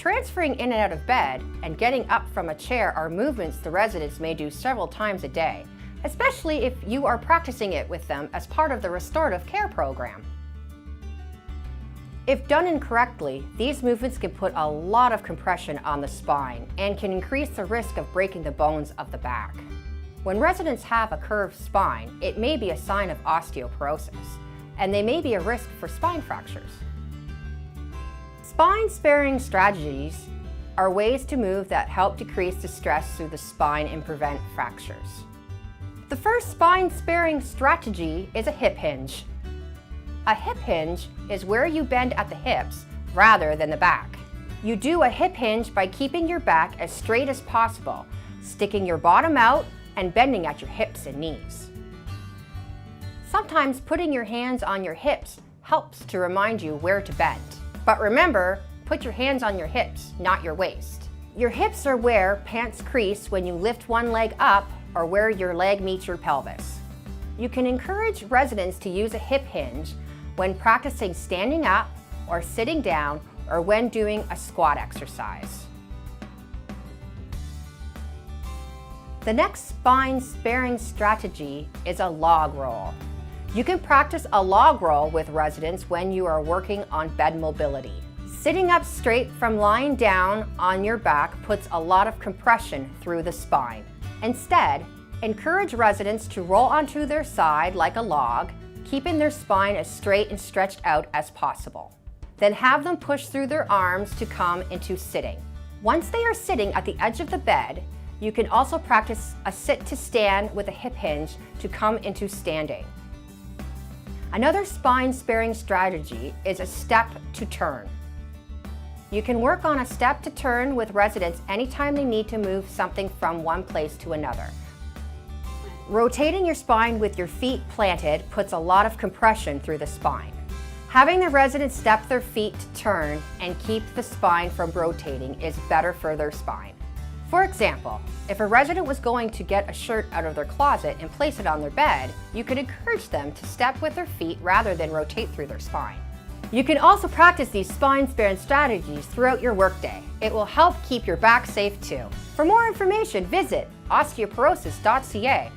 Transferring in and out of bed and getting up from a chair are movements the residents may do several times a day, especially if you are practicing it with them as part of the restorative care program. If done incorrectly, these movements can put a lot of compression on the spine and can increase the risk of breaking the bones of the back. When residents have a curved spine, it may be a sign of osteoporosis, and they may be a risk for spine fractures. Spine-sparing strategies are ways to move that help decrease the stress through the spine and prevent fractures. The first spine-sparing strategy is a hip hinge. A hip hinge is where you bend at the hips rather than the back. You do a hip hinge by keeping your back as straight as possible, sticking your bottom out and bending at your hips and knees. Sometimes putting your hands on your hips helps to remind you where to bend. But remember, put your hands on your hips, not your waist. Your hips are where pants crease when you lift one leg up or where your leg meets your pelvis. You can encourage residents to use a hip hinge when practicing standing up or sitting down or when doing a squat exercise. The next spine-sparing strategy is a log roll. You can practice a log roll with residents when you are working on bed mobility. Sitting up straight from lying down on your back puts a lot of compression through the spine. Instead, encourage residents to roll onto their side like a log, keeping their spine as straight and stretched out as possible. Then have them push through their arms to come into sitting. Once they are sitting at the edge of the bed, you can also practice a sit to stand with a hip hinge to come into standing. Another spine-sparing strategy is a step to turn. You can work on a step to turn with residents anytime they need to move something from one place to another. Rotating your spine with your feet planted puts a lot of compression through the spine. Having the residents step their feet to turn and keep the spine from rotating is better for their spine. For example, if a resident was going to get a shirt out of their closet and place it on their bed, you could encourage them to step with their feet rather than rotate through their spine. You can also practice these spine-sparing strategies throughout your workday. It will help keep your back safe too. For more information, visit osteoporosis.ca.